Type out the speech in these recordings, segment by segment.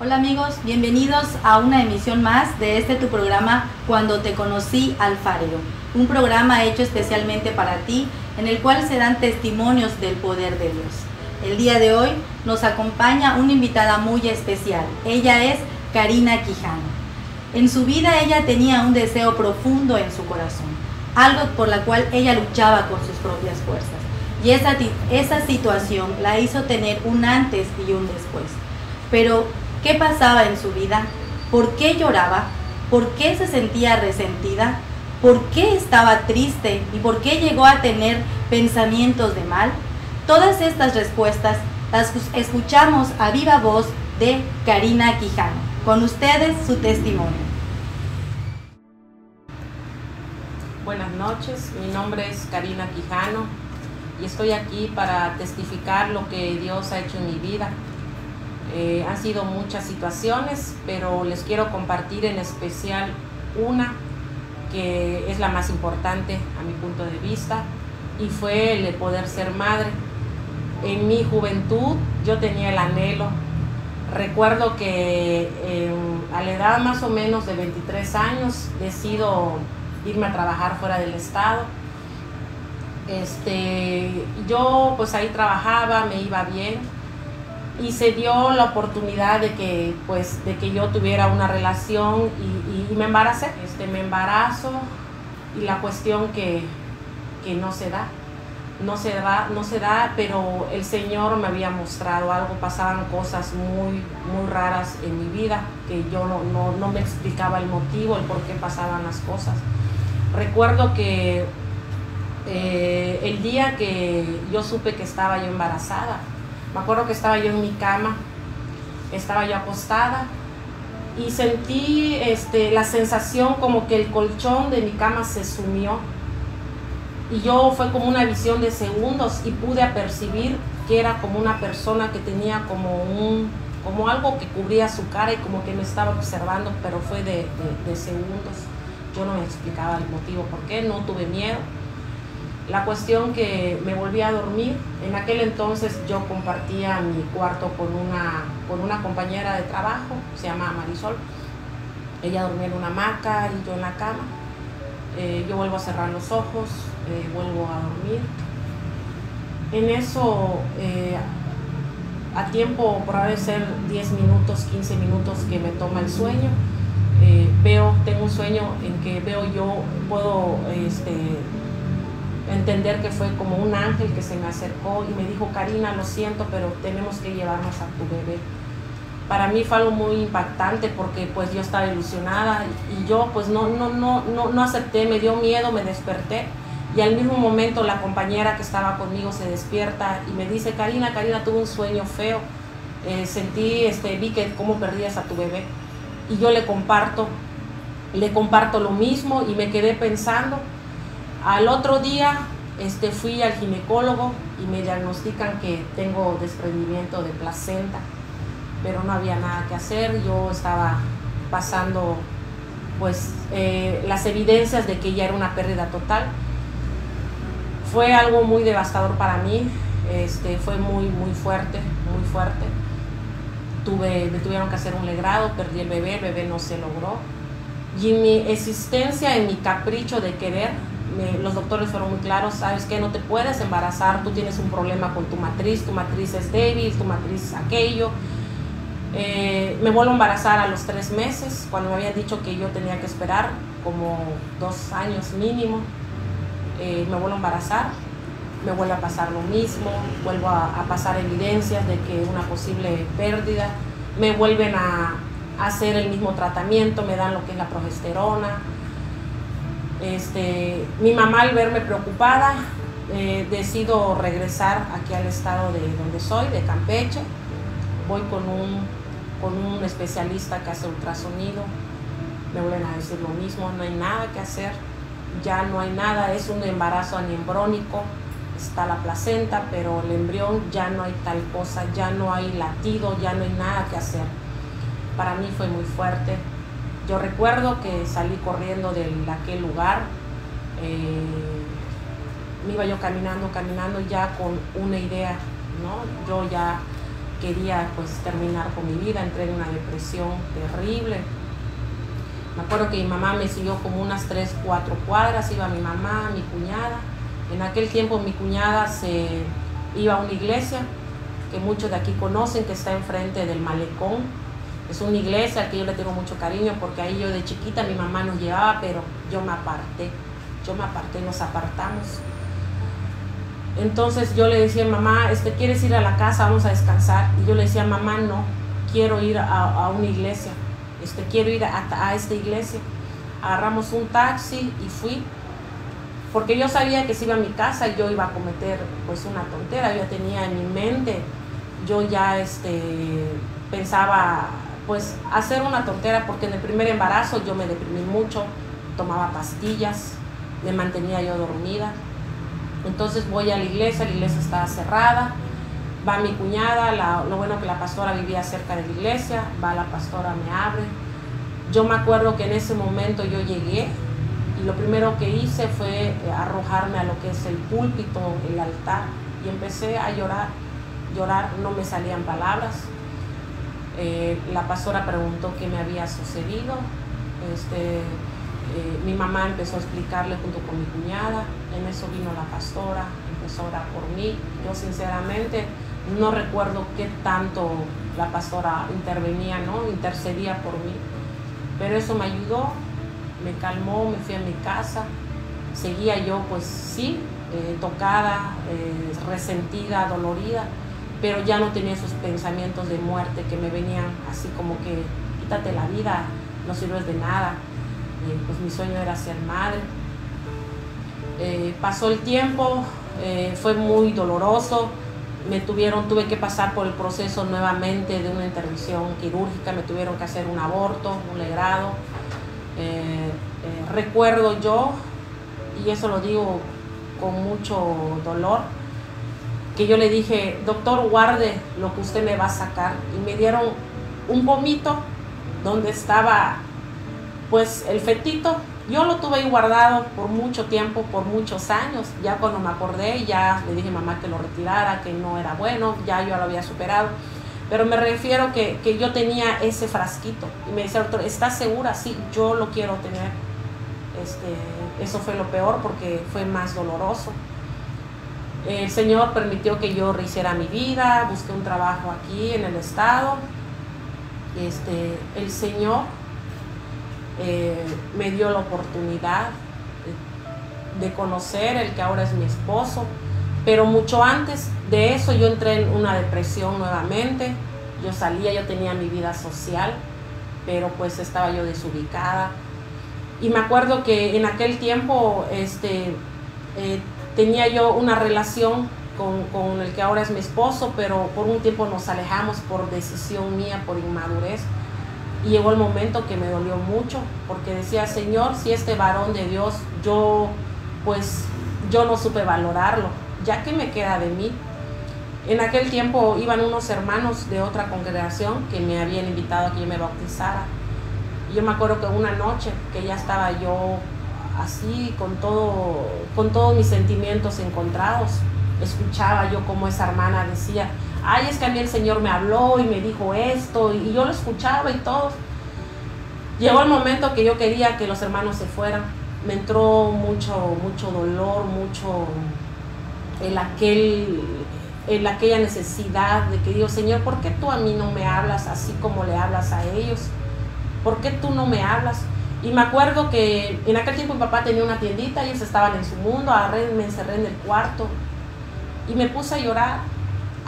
Hola amigos, bienvenidos a una emisión más de tu programa Cuando te conocí alfarero, un programa hecho especialmente para ti, en el cual se dan testimonios del poder de Dios. El día de hoy nos acompaña una invitada muy especial. Ella es Karina Quijano. En su vida ella tenía un deseo profundo en su corazón, algo por la cual ella luchaba con sus propias fuerzas. Y esa situación la hizo tener un antes y un después. Pero, ¿qué pasaba en su vida? ¿Por qué lloraba? ¿Por qué se sentía resentida? ¿Por qué estaba triste? ¿Y por qué llegó a tener pensamientos de mal? Todas estas respuestas las escuchamos a viva voz de Karina Quijano. Con ustedes su testimonio. Buenas noches, mi nombre es Karina Quijano y estoy aquí para testificar lo que Dios ha hecho en mi vida. Han sido muchas situaciones, pero les quiero compartir en especial una que es la más importante a mi punto de vista, y fue el de poder ser madre. En mi juventud yo tenía el anhelo. Recuerdo que a la edad más o menos de 23 años decido irme a trabajar fuera del estado. Yo pues ahí trabajaba, me iba bien, y se dio la oportunidad de que yo tuviera una relación y me embaracé. Me embarazo, y la cuestión que no se da, pero el Señor me había mostrado algo. Pasaban cosas muy raras en mi vida, que yo no me explicaba el motivo, el por qué pasaban las cosas. Recuerdo que el día que yo supe que estaba yo embarazada, me acuerdo que estaba yo en mi cama, estaba yo acostada, y sentí la sensación como que el colchón de mi cama se sumió. Y yo fue como una visión de segundos, y pude apercibir que era como una persona que tenía como algo que cubría su cara y como que me estaba observando, pero fue de segundos. Yo no me explicaba el motivo por qué, no tuve miedo. La cuestión que me volví a dormir. En aquel entonces yo compartía mi cuarto con una compañera de trabajo, se llama Marisol. Ella dormía en una hamaca y yo en la cama. Yo vuelvo a cerrar los ojos, vuelvo a dormir. En eso, a tiempo, por haber ser 10 minutos, 15 minutos que me toma el sueño, tengo un sueño en que puedo entender que fue como un ángel que se me acercó y me dijo: Karina, lo siento, pero tenemos que llevarnos a tu bebé. Para mí fue algo muy impactante, porque pues yo estaba ilusionada, y yo pues no acepté, me dio miedo, me desperté, y al mismo momento la compañera que estaba conmigo se despierta y me dice: Karina, tuve un sueño feo, vi que cómo perdías a tu bebé. Y yo le comparto lo mismo, y me quedé pensando. Al otro día fui al ginecólogo y me diagnostican que tengo desprendimiento de placenta, pero no había nada que hacer. Yo estaba pasando las evidencias de que ya era una pérdida total. Fue algo muy devastador para mí, fue muy fuerte, muy fuerte. Me tuvieron que hacer un legrado, perdí el bebé no se logró. Y en mi existencia, en mi capricho de querer, los doctores fueron muy claros: sabes que no te puedes embarazar, tú tienes un problema con tu matriz es débil, tu matriz aquello. Me vuelvo a embarazar a los 3 meses, cuando me habían dicho que yo tenía que esperar como 2 años mínimo. Me vuelvo a embarazar, me vuelve a pasar lo mismo, vuelvo a pasar evidencias de que una posible pérdida. Me vuelven a hacer el mismo tratamiento, me dan lo que es la progesterona. Mi mamá, al verme preocupada, decido regresar aquí al estado de donde soy, de Campeche. Voy con un especialista que hace ultrasonido. Me vuelven a decir lo mismo: no hay nada que hacer, ya no hay nada, es un embarazo aniembrónico, está la placenta, pero el embrión ya no hay tal cosa, ya no hay latido, ya no hay nada que hacer. Para mí fue muy fuerte. Yo recuerdo que salí corriendo de aquel lugar, me iba yo caminando ya con una idea, ¿no? Yo ya quería pues terminar con mi vida, entré en una depresión terrible. Me acuerdo que mi mamá me siguió como unas 3, 4 cuadras, iba mi mamá, mi cuñada. En aquel tiempo mi cuñada se iba a una iglesia que muchos de aquí conocen, que está enfrente del malecón. Es una iglesia que yo le tengo mucho cariño porque ahí yo de chiquita mi mamá nos llevaba, pero yo me aparté, nos apartamos. Entonces yo le decía, mamá, ¿quieres ir a la casa? Vamos a descansar. Y yo le decía, mamá, no, quiero ir a una iglesia, quiero ir a esta iglesia. Agarramos un taxi y fui, porque yo sabía que si iba a mi casa yo iba a cometer pues una tontera. Yo tenía en mi mente, yo ya pensaba pues hacer una tontera, porque en el primer embarazo yo me deprimí mucho, tomaba pastillas, me mantenía yo dormida. Entonces voy a la iglesia estaba cerrada, va mi cuñada, lo bueno que la pastora vivía cerca de la iglesia, va la pastora, me abre. Yo me acuerdo que en ese momento yo llegué y lo primero que hice fue arrojarme a lo que es el púlpito, el altar, y empecé a llorar, no me salían palabras. La pastora preguntó qué me había sucedido. Mi mamá empezó a explicarle junto con mi cuñada. En eso vino la pastora, empezó a orar por mí. Yo sinceramente no recuerdo qué tanto la pastora intervenía, ¿no? Intercedía por mí, pero eso me ayudó, me calmó, me fui a mi casa. Seguía yo pues sí, tocada, resentida, dolorida, pero ya no tenía esos pensamientos de muerte que me venían así como que quítate la vida, no sirves de nada. Pues mi sueño era ser madre. Pasó el tiempo, fue muy doloroso, tuve que pasar por el proceso nuevamente de una intervención quirúrgica, me tuvieron que hacer un aborto, un legrado. Recuerdo yo, y eso lo digo con mucho dolor, que yo le dije, doctor, guarde lo que usted me va a sacar, y me dieron un vómito donde estaba pues el fetito. Yo lo tuve ahí guardado por mucho tiempo, por muchos años. Ya cuando me acordé, ya le dije a mamá que lo retirara, que no era bueno, ya yo lo había superado. Pero me refiero que yo tenía ese frasquito. Y me decía, doctor, ¿estás segura? Sí, yo lo quiero tener. Eso fue lo peor porque fue más doloroso. El Señor permitió que yo rehiciera mi vida, busqué un trabajo aquí en el estado. El Señor me dio la oportunidad de conocer el que ahora es mi esposo, pero mucho antes de eso yo entré en una depresión nuevamente. Yo salía, yo tenía mi vida social, pero pues estaba yo desubicada. Y me acuerdo que en aquel tiempo tenía yo una relación con el que ahora es mi esposo, pero por un tiempo nos alejamos por decisión mía, por inmadurez. Y llegó el momento que me dolió mucho, porque decía, Señor, si este varón de Dios, yo no supe valorarlo, ya que me queda de mí. En aquel tiempo iban unos hermanos de otra congregación que me habían invitado a que yo me bautizara. Y yo me acuerdo que una noche que ya estaba yo así, con todos mis sentimientos encontrados, escuchaba yo como esa hermana decía, ay, es que a mí el Señor me habló y me dijo esto, y yo lo escuchaba y todo. Llegó el momento que yo quería que los hermanos se fueran. Me entró mucho dolor, mucho aquella necesidad de que digo, Señor, ¿por qué tú a mí no me hablas así como le hablas a ellos? ¿Por qué tú no me hablas? Y me acuerdo que en aquel tiempo mi papá tenía una tiendita, ellos estaban en su mundo, me encerré en el cuarto y me puse a llorar,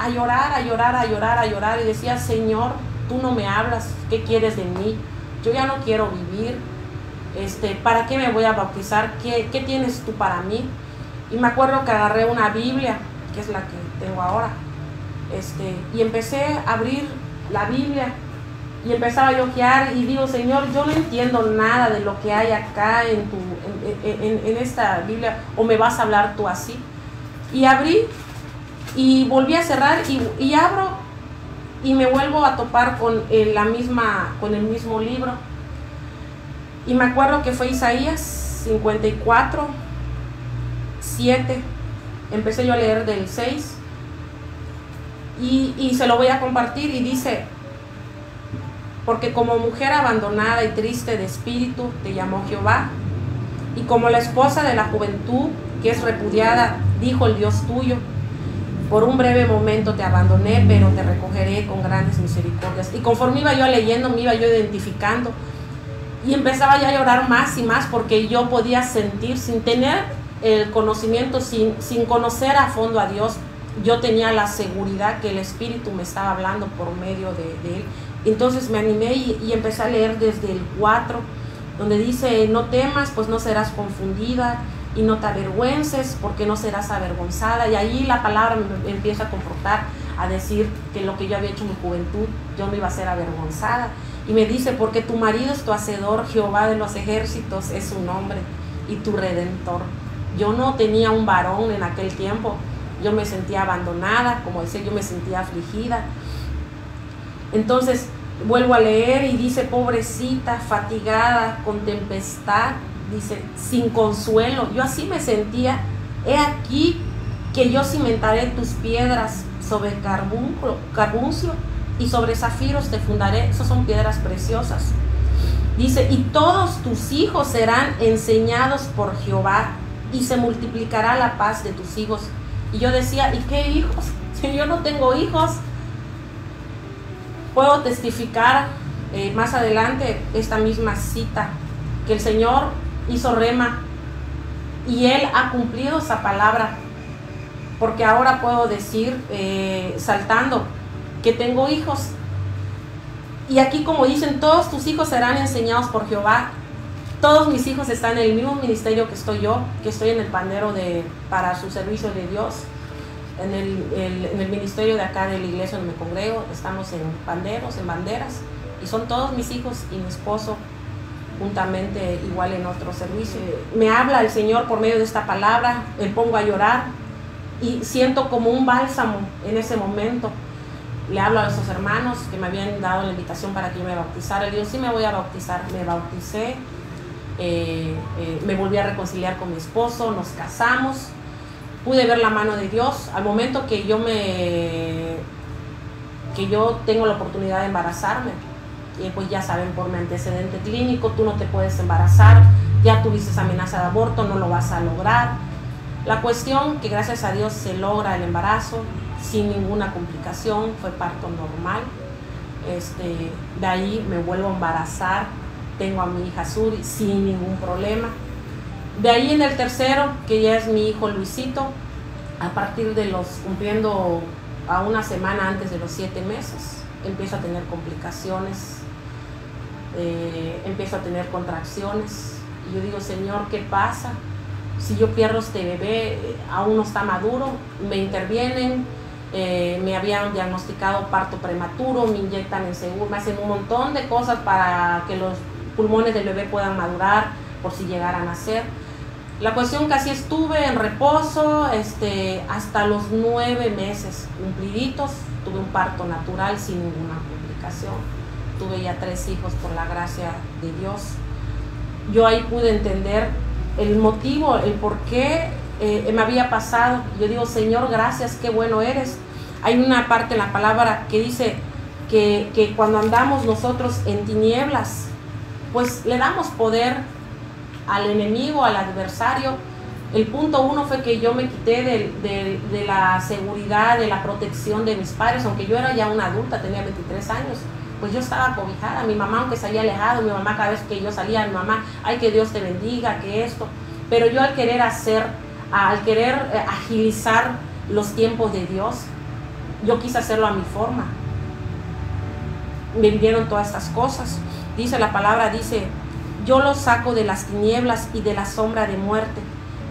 y decía, Señor, tú no me hablas, ¿qué quieres de mí? Yo ya no quiero vivir, ¿para qué me voy a bautizar? ¿Qué tienes tú para mí? Y me acuerdo que agarré una Biblia, que es la que tengo ahora, y empecé a abrir la Biblia, y empezaba a hojear, y digo, Señor, yo no entiendo nada de lo que hay acá en esta Biblia, o me vas a hablar tú así. Y abrí, y volví a cerrar, y abro, y me vuelvo a topar con el mismo libro. Y me acuerdo que fue Isaías 54, 7. Empecé yo a leer del 6. Y se lo voy a compartir y dice: porque como mujer abandonada y triste de espíritu te llamó Jehová, y como la esposa de la juventud que es repudiada, dijo el Dios tuyo: por un breve momento te abandoné, pero te recogeré con grandes misericordias. Y conforme iba yo leyendo, me iba yo identificando, y empezaba ya a llorar más y más, porque yo podía sentir, sin tener el conocimiento, sin conocer a fondo a Dios, yo tenía la seguridad que el Espíritu me estaba hablando por medio de Él. Entonces me animé y empecé a leer desde el 4, donde dice: no temas, pues no serás confundida, y no te avergüences, porque no serás avergonzada. Y ahí la palabra me empieza a confrontar, a decir que lo que yo había hecho en mi juventud, yo no iba a ser avergonzada. Y me dice: porque tu marido es tu hacedor, Jehová de los ejércitos es su nombre, y tu redentor. Yo no tenía un varón en aquel tiempo, yo me sentía abandonada, como decía, yo me sentía afligida. Entonces vuelvo a leer y dice: pobrecita, fatigada, con tempestad, dice, sin consuelo. Yo así me sentía. He aquí que yo cimentaré tus piedras sobre carbuncio, y sobre zafiros te fundaré. Esas son piedras preciosas. Dice: y todos tus hijos serán enseñados por Jehová, y se multiplicará la paz de tus hijos. Y yo decía: ¿y qué hijos? Si yo no tengo hijos. Puedo testificar más adelante esta misma cita, que el Señor hizo rema y Él ha cumplido esa palabra, porque ahora puedo decir, saltando, que tengo hijos. Y aquí, como dicen, todos tus hijos serán enseñados por Jehová. Todos mis hijos están en el mismo ministerio que estoy yo, que estoy en el pandero para su servicio de Dios. En el ministerio de acá de la iglesia donde me congrego, estamos en panderos, en banderas, y son todos mis hijos y mi esposo juntamente, igual en otro servicio. Me habla el Señor por medio de esta palabra, me pongo a llorar y siento como un bálsamo en ese momento. Le hablo a esos hermanos que me habían dado la invitación para que yo me bautizara. Le digo: sí, me voy a bautizar. Me bauticé, me volví a reconciliar con mi esposo, nos casamos. Pude ver la mano de Dios. Al momento que yo tengo la oportunidad de embarazarme, pues ya saben, por mi antecedente clínico, tú no te puedes embarazar, ya tuviste amenaza de aborto, no lo vas a lograr. La cuestión que gracias a Dios se logra el embarazo sin ninguna complicación, fue parto normal. De ahí me vuelvo a embarazar, tengo a mi hija Suri sin ningún problema. De ahí en el tercero, que ya es mi hijo Luisito, a partir de cumpliendo a una semana antes de los 7 meses, empiezo a tener complicaciones, empiezo a tener contracciones. Y yo digo: Señor, ¿qué pasa? Si yo pierdo este bebé, aún no está maduro. Me intervienen, me habían diagnosticado parto prematuro, me inyectan en seguro, me hacen un montón de cosas para que los pulmones del bebé puedan madurar por si llegaran a nacer. La cuestión que así estuve en reposo hasta los 9 meses cumpliditos. Tuve un parto natural sin ninguna complicación. Tuve ya 3 hijos por la gracia de Dios. Yo ahí pude entender el motivo, el por qué me había pasado. Yo digo: Señor, gracias, qué bueno eres. Hay una parte en la palabra que dice que cuando andamos nosotros en tinieblas, pues le damos poder al enemigo, al adversario. El punto 1 fue que yo me quité de la seguridad, de la protección de mis padres. Aunque yo era ya una adulta, tenía 23 años, pues yo estaba cobijada. Mi mamá, aunque se había alejado, mi mamá cada vez que yo salía, mi mamá: ay, que Dios te bendiga, que esto. Pero yo al querer agilizar los tiempos de Dios, yo quise hacerlo a mi forma. Me vinieron todas estas cosas. Dice la palabra, dice: yo los saco de las tinieblas y de la sombra de muerte.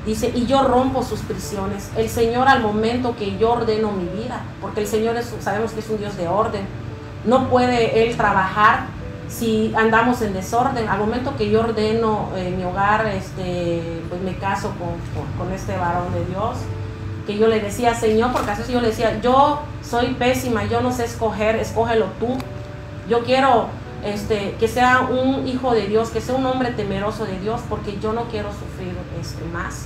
Dice: y yo rompo sus prisiones. El Señor, al momento que yo ordeno mi vida, porque el Señor sabemos que es un Dios de orden, no puede Él trabajar si andamos en desorden. Al momento que yo ordeno mi hogar, pues me caso con este varón de Dios, que yo le decía: Señor, porque así yo le decía: yo soy pésima, yo no sé escoger, escógelo tú. Yo quiero que sea un hijo de Dios, que sea un hombre temeroso de Dios, porque yo no quiero sufrir más.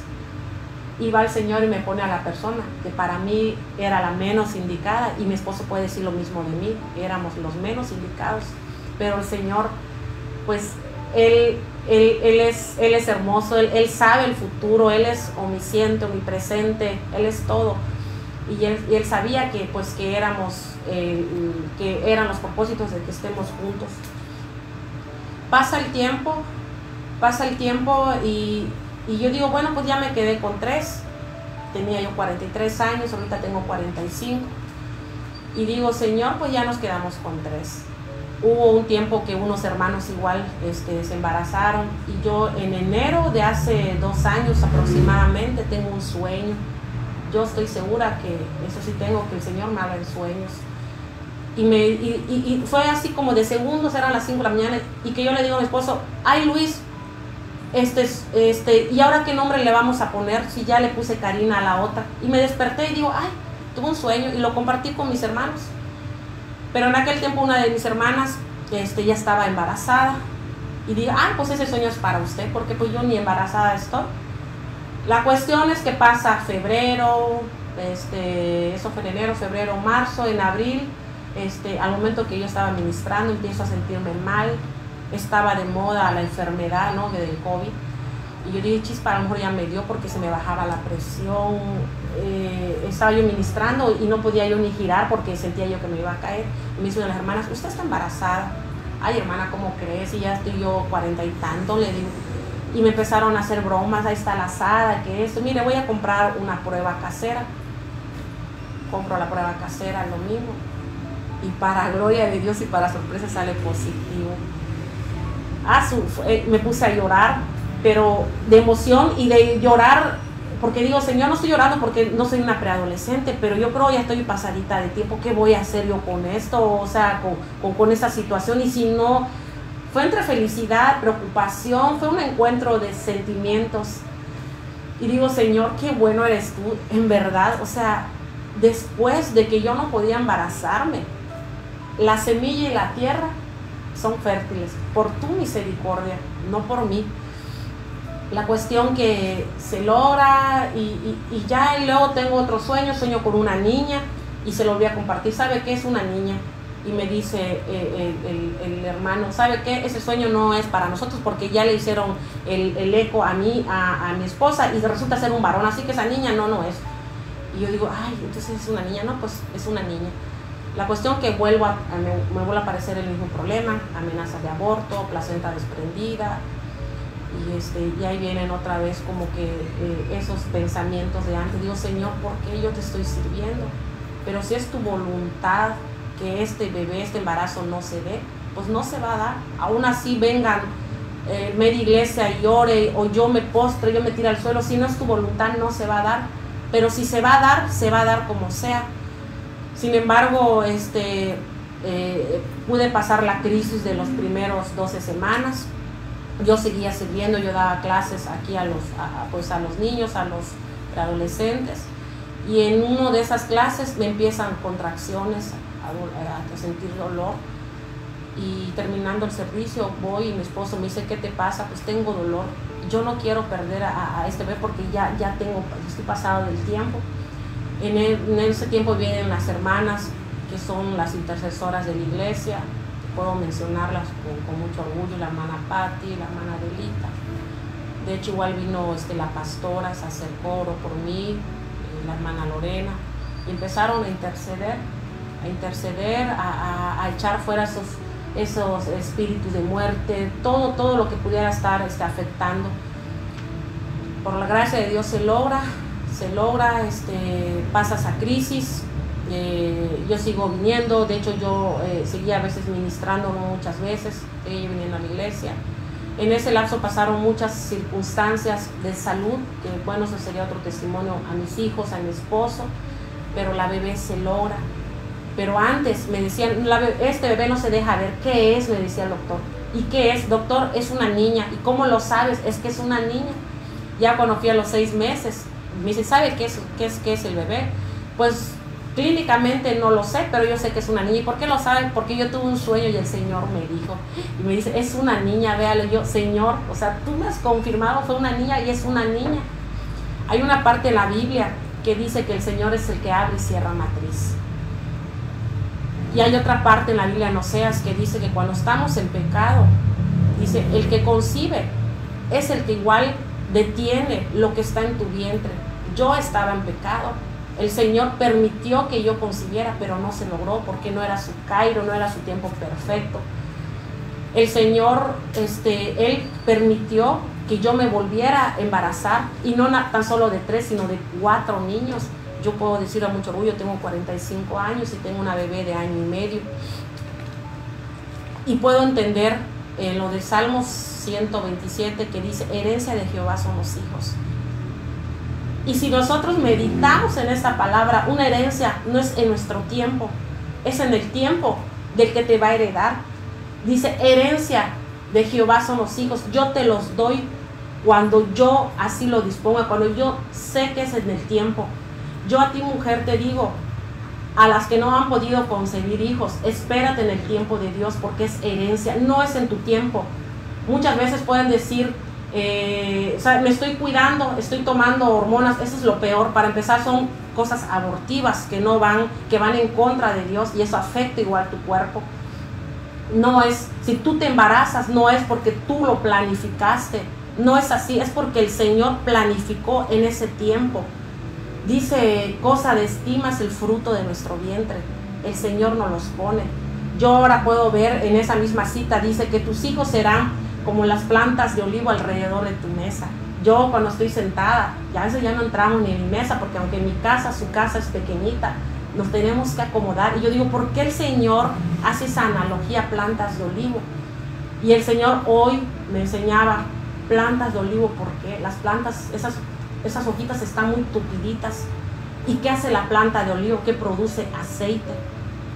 y va el Señor y me pone a la persona que para mí era la menos indicada, y mi esposo puede decir lo mismo de mí, éramos los menos indicados, pero el Señor, pues Él es hermoso, él sabe el futuro, Él es omnisciente, omnipresente, Él es todo, y él sabía que pues que eran los propósitos de que estemos juntos. Pasa el tiempo y yo digo, bueno, pues ya me quedé con 3. Tenía yo 43 años, ahorita tengo 45. Y digo, Señor, pues ya nos quedamos con 3. Hubo un tiempo que unos hermanos igual se embarazaron, y yo en enero de hace 2 años aproximadamente tengo un sueño. Yo estoy segura que eso sí tengo, que el Señor me habla en sueños. Y fue así como de segundos, eran las 5 de la mañana, y que yo le digo a mi esposo, ay Luis, ¿y ahora qué nombre le vamos a poner? Si ya le puse Karina a la otra. Y me desperté y digo, ay, tuve un sueño, y lo compartí con mis hermanos. Pero en aquel tiempo una de mis hermanas ya estaba embarazada, y dije, ay, pues ese sueño es para usted, porque pues yo ni embarazada estoy. La cuestión es que pasa febrero, eso fue en enero, febrero, marzo, en abril, al momento que yo estaba ministrando, empiezo a sentirme mal. Estaba de moda la enfermedad, ¿no?, del COVID, y yo dije, chispa, a lo mejor ya me dio, porque se me bajaba la presión. Estaba yo ministrando y no podía yo ni girar porque sentía yo que me iba a caer. Y me dicen las hermanas, usted está embarazada. Ay, hermana, ¿cómo crees? Y ya estoy yo 40 y tanto, le digo. Y me empezaron a hacer bromas, ahí está la asada, que esto, mire, voy a comprar una prueba casera. Compro la prueba casera, lo mismo, y para gloria de Dios y para sorpresa sale positivo. Me puse a llorar, pero de emoción y de llorar, porque digo, Señor, no estoy llorando porque no soy una preadolescente, pero yo creo ya estoy pasadita de tiempo. ¿Qué voy a hacer yo con esto? O sea, con esa situación. Y si no, fue entre felicidad, preocupación, fue un encuentro de sentimientos. Y digo, Señor, qué bueno eres tú, en verdad. O sea, después de que yo no podía embarazarme, la semilla y la tierra son fértiles por tu misericordia, no por mí. La cuestión que se logra y luego tengo otro sueño con una niña, y se lo voy a compartir. ¿Sabe qué es una niña? Y me dice el hermano, ¿sabe qué? Ese sueño no es para nosotros, porque ya le hicieron el eco a mi esposa, y resulta ser un varón, así que esa niña no es. Y yo digo, ay, entonces es una niña. No, pues es una niña. La cuestión que me vuelve a aparecer el mismo problema, amenaza de aborto, placenta desprendida, y ahí vienen otra vez como que esos pensamientos de antes. Digo, Señor, ¿por qué yo te estoy sirviendo? Pero si es tu voluntad que este bebé, este embarazo no se dé, pues no se va a dar. Aún así vengan media iglesia y llore, o yo me postre, yo me tire al suelo, si no es tu voluntad no se va a dar. Pero si se va a dar como sea. Sin embargo, pude pasar la crisis de los primeros 12 semanas. Yo seguía sirviendo, yo daba clases aquí a los niños, a los adolescentes, y en una de esas clases me empiezan contracciones, a sentir dolor, y terminando el servicio voy y mi esposo me dice, ¿qué te pasa? Pues tengo dolor, yo no quiero perder a este bebé porque ya estoy pasado del tiempo. En ese tiempo vienen las hermanas que son las intercesoras de la iglesia, puedo mencionarlas con mucho orgullo, la hermana Patti, la hermana Adelita. De hecho, igual vino la pastora, se acercó, oró por mí, la hermana Lorena, y empezaron a interceder, a echar fuera esos espíritus de muerte, todo lo que pudiera estar afectando. Por la gracia de Dios se logra, pasa esa crisis. Yo sigo viniendo, de hecho yo seguía a veces ministrando, no muchas veces, seguía viniendo a la iglesia. En ese lapso pasaron muchas circunstancias de salud, que bueno, eso sería otro testimonio a mis hijos, a mi esposo, pero la bebé se logra. Pero antes me decían, este bebé no se deja ver. ¿Qué es? Me decía el doctor. ¿Y qué es? Doctor, es una niña. ¿Y cómo lo sabes? Es que es una niña. Ya cuando fui a los 6 meses, me dice, ¿sabe qué es el bebé? Pues clínicamente no lo sé, pero yo sé que es una niña. ¿Y por qué lo sabe? Porque yo tuve un sueño y el Señor me dijo. Y me dice, es una niña, véale. Yo, Señor, o sea, tú me has confirmado, fue una niña y es una niña. Hay una parte de la Biblia que dice que el Señor es el que abre y cierra matriz. Y hay otra parte en la Biblia en Oseas que dice que cuando estamos en pecado, dice, el que concibe es el que igual detiene lo que está en tu vientre. Yo estaba en pecado. El Señor permitió que yo concibiera, pero no se logró porque no era su cairo, no era su tiempo perfecto. El Señor, Él permitió que yo me volviera a embarazar, y no tan solo de 3, sino de 4 niños. Yo puedo decir a mucho orgullo, tengo 45 años y tengo una bebé de 1 año y medio. Y puedo entender lo de Salmos 127 que dice, herencia de Jehová son los hijos. Y si nosotros meditamos en esta palabra, una herencia no es en nuestro tiempo, es en el tiempo del que te va a heredar. Dice, herencia de Jehová son los hijos, yo te los doy cuando yo así lo disponga, cuando yo sé que es en el tiempo. Yo a ti, mujer, te digo, a las que no han podido concebir hijos, espérate en el tiempo de Dios, porque es herencia, no es en tu tiempo. Muchas veces pueden decir, me estoy cuidando, estoy tomando hormonas, eso es lo peor. Para empezar, son cosas abortivas que van en contra de Dios, y eso afecta igual tu cuerpo. No es, si tú te embarazas, no es porque tú lo planificaste, no es así, es porque el Señor planificó en ese tiempo. Dice, cosa de estima es el fruto de nuestro vientre, el Señor nos los pone. Yo ahora puedo ver en esa misma cita, dice que tus hijos serán como las plantas de olivo alrededor de tu mesa. Yo cuando estoy sentada, ya a veces ya no entramos ni en mi mesa, porque aunque en mi casa, su casa es pequeñita, nos tenemos que acomodar. Y yo digo, ¿por qué el Señor hace esa analogía a plantas de olivo? Y el Señor hoy me enseñaba, plantas de olivo, ¿por qué? Las plantas, esas hojitas están muy tupiditas. ¿Y qué hace la planta de olivo? Que produce aceite.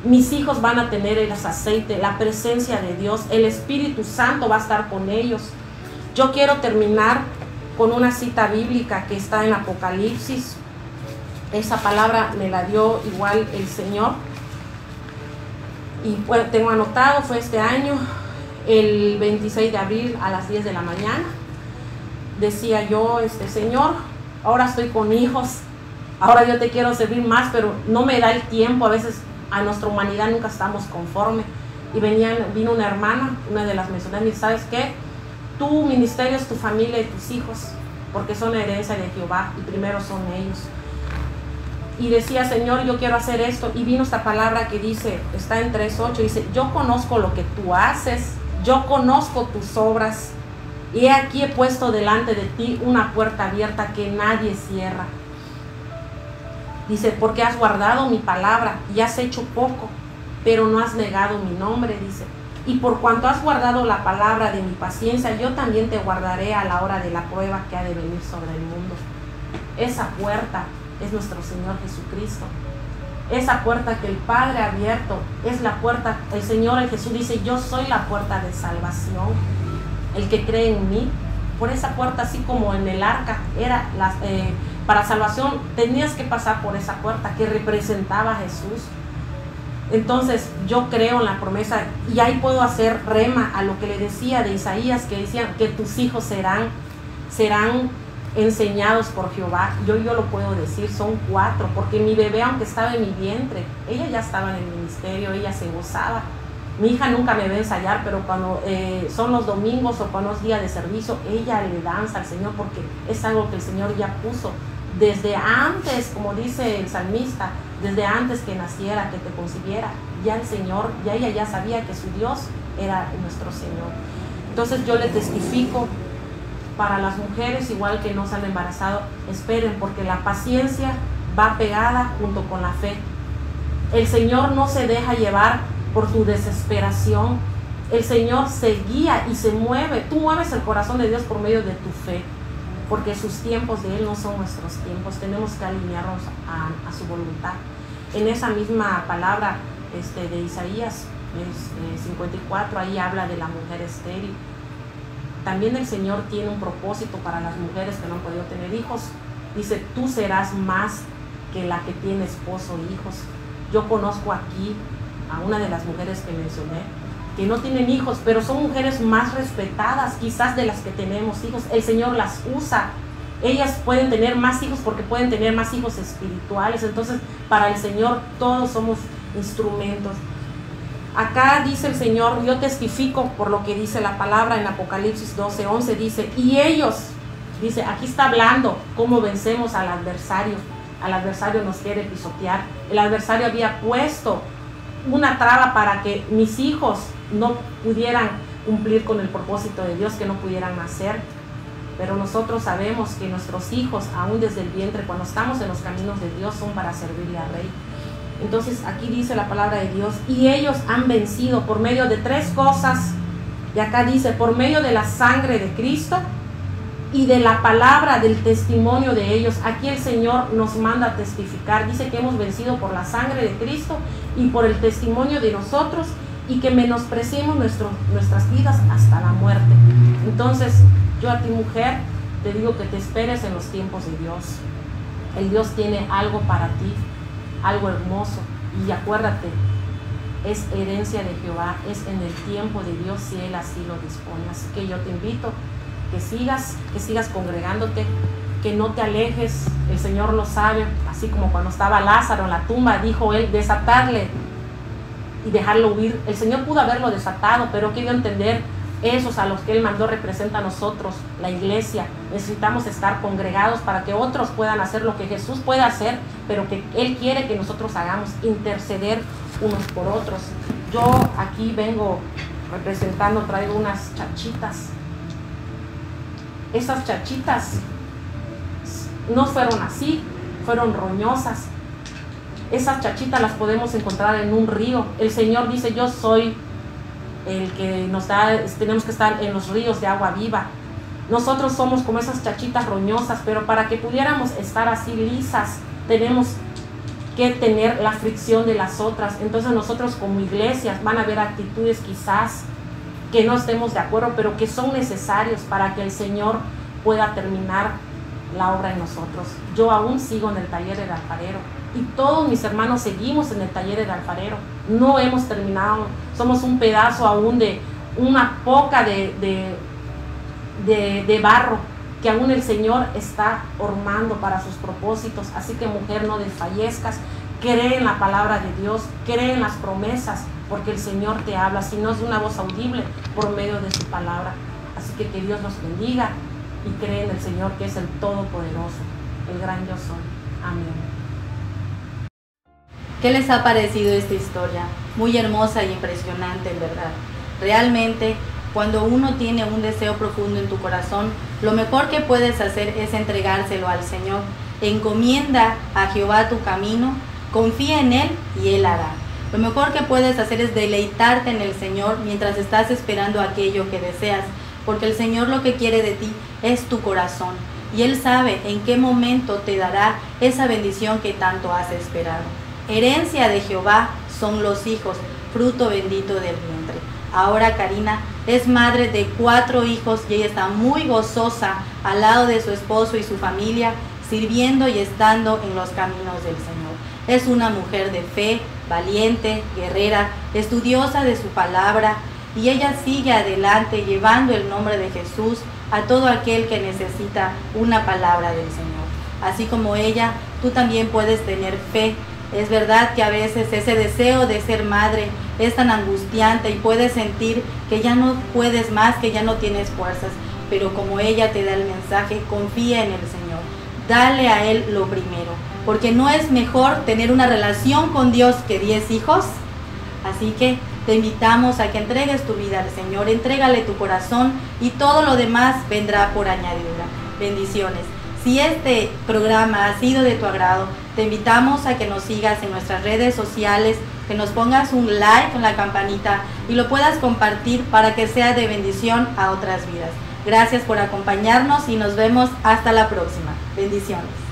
Mis hijos van a tener el aceite, la presencia de Dios, el Espíritu Santo va a estar con ellos. Yo quiero terminar con una cita bíblica que está en Apocalipsis. Esa palabra me la dio igual el Señor. Y bueno, tengo anotado, fue este año, el 26 de abril a las 10 de la mañana. Decía yo, Señor, ahora estoy con hijos, ahora yo te quiero servir más, pero no me da el tiempo. A veces a nuestra humanidad nunca estamos conformes. Y vino una hermana, una de las mencionadas, y ¿sabes qué? Tu ministerio es tu familia y tus hijos, porque son herencia de Jehová y primero son ellos. Y decía, Señor, yo quiero hacer esto. Y vino esta palabra que dice, está en 3:8, dice, yo conozco lo que tú haces, yo conozco tus obras, y he aquí he puesto delante de ti una puerta abierta que nadie cierra. Dice, porque has guardado mi palabra y has hecho poco, pero no has negado mi nombre, dice. Y por cuanto has guardado la palabra de mi paciencia, yo también te guardaré a la hora de la prueba que ha de venir sobre el mundo. Esa puerta es nuestro Señor Jesucristo. Esa puerta que el Padre ha abierto es la puerta. El Señor, el Jesús dice, yo soy la puerta de salvación. El que cree en mí, por esa puerta, así como en el arca era para salvación, tenías que pasar por esa puerta que representaba a Jesús. Entonces yo creo en la promesa, y ahí puedo hacer rema a lo que le decía de Isaías, que decía que tus hijos serán enseñados por Jehová. Yo lo puedo decir, son 4, porque mi bebé, aunque estaba en mi vientre, ella ya estaba en el ministerio, ella se gozaba. Mi hija nunca me ve ensayar, pero cuando son los domingos o cuando es día de servicio, ella le danza al Señor, porque es algo que el Señor ya puso desde antes, como dice el salmista, desde antes que naciera, que te concibiera. Ya el Señor, ya ella ya sabía que su Dios era nuestro Señor. Entonces yo le testifico para las mujeres, igual que no se han embarazado, esperen, porque la paciencia va pegada junto con la fe. El Señor no se deja llevar por tu desesperación. El Señor se guía y se mueve. Tú mueves el corazón de Dios por medio de tu fe, porque sus tiempos de Él no son nuestros tiempos. Tenemos que alinearnos a su voluntad. En esa misma palabra de Isaías 54, ahí habla de la mujer estéril. También el Señor tiene un propósito para las mujeres que no han podido tener hijos. Dice, tú serás más que la que tiene esposo e hijos. Yo conozco aquí a una de las mujeres que mencioné, que no tienen hijos, pero son mujeres más respetadas quizás de las que tenemos hijos. El Señor las usa ellas pueden tener más hijos porque pueden tener más hijos espirituales. Entonces, para el Señor todos somos instrumentos. Acá dice el Señor, yo testifico por lo que dice la palabra en Apocalipsis 12:11, dice, y ellos, dice, aquí está hablando cómo vencemos al adversario. Al adversario nos quiere pisotear. El adversario había puesto una traba para que mis hijos no pudieran cumplir con el propósito de Dios, que no pudieran nacer. Pero nosotros sabemos que nuestros hijos, aún desde el vientre, cuando estamos en los caminos de Dios, son para servirle al Rey. Entonces aquí dice la palabra de Dios, y ellos han vencido por medio de 3 cosas. Y acá dice, por medio de la sangre de Cristo y de la palabra del testimonio de ellos. Aquí el Señor nos manda a testificar. Dice que hemos vencido por la sangre de Cristo y por el testimonio de nosotros, y que menospreciemos nuestras vidas hasta la muerte. Entonces, yo a ti, mujer, te digo que te esperes en los tiempos de Dios. El Dios tiene algo para ti, algo hermoso. Y acuérdate, es herencia de Jehová, es en el tiempo de Dios, si Él así lo dispone. Así que yo te invito que sigas congregándote, que no te alejes. El Señor lo sabe, así como cuando estaba Lázaro en la tumba, dijo Él, desatarle y dejarlo huir. El Señor pudo haberlo desatado, pero quiero entender, esos a los que Él mandó representa a nosotros, la iglesia. Necesitamos estar congregados para que otros puedan hacer lo que Jesús puede hacer, pero que Él quiere que nosotros hagamos, interceder unos por otros. Yo aquí vengo representando, traigo unas chachitas. Esas chachitas no fueron así, fueron roñosas. Esas chachitas las podemos encontrar en un río. El Señor dice, yo soy el que nos da, tenemos que estar en los ríos de agua viva. Nosotros somos como esas chachitas roñosas, pero para que pudiéramos estar así lisas, tenemos que tener la fricción de las otras. Entonces nosotros como iglesias van a haber actitudes quizás que no estemos de acuerdo, pero que son necesarios para que el Señor pueda terminar la obra en nosotros. Yo aún sigo en el taller del alfarero y todos mis hermanos seguimos en el taller del alfarero. No hemos terminado, somos un pedazo aún de una poca de barro que aún el Señor está formando para sus propósitos. Así que, mujer, no desfallezcas, cree en la palabra de Dios, cree en las promesas, porque el Señor te habla, si no es una voz audible, por medio de su palabra. Así que Dios nos bendiga y cree en el Señor, que es el Todopoderoso, el gran yo soy. Amén. ¿Qué les ha parecido esta historia? Muy hermosa y impresionante, en verdad. Realmente, cuando uno tiene un deseo profundo en tu corazón, lo mejor que puedes hacer es entregárselo al Señor. Encomienda a Jehová tu camino, confía en Él y Él hará. Lo mejor que puedes hacer es deleitarte en el Señor mientras estás esperando aquello que deseas, porque el Señor lo que quiere de ti es tu corazón, y Él sabe en qué momento te dará esa bendición que tanto has esperado. Herencia de Jehová son los hijos, fruto bendito del vientre. Ahora Karina es madre de 4 hijos y ella está muy gozosa al lado de su esposo y su familia, sirviendo y estando en los caminos del Señor. Es una mujer de fe, valiente, guerrera, estudiosa de su palabra, y ella sigue adelante llevando el nombre de Jesús a todo aquel que necesita una palabra del Señor. Así como ella, tú también puedes tener fe. Es verdad que a veces ese deseo de ser madre es tan angustiante y puedes sentir que ya no puedes más, que ya no tienes fuerzas, pero como ella te da el mensaje, confía en el Señor, dale a Él lo primero, porque no es mejor tener una relación con Dios que 10 hijos. Así que te invitamos a que entregues tu vida al Señor, entrégale tu corazón y todo lo demás vendrá por añadidura. Bendiciones. Si este programa ha sido de tu agrado, te invitamos a que nos sigas en nuestras redes sociales, que nos pongas un like en la campanita y lo puedas compartir para que sea de bendición a otras vidas. Gracias por acompañarnos y nos vemos hasta la próxima. Bendiciones.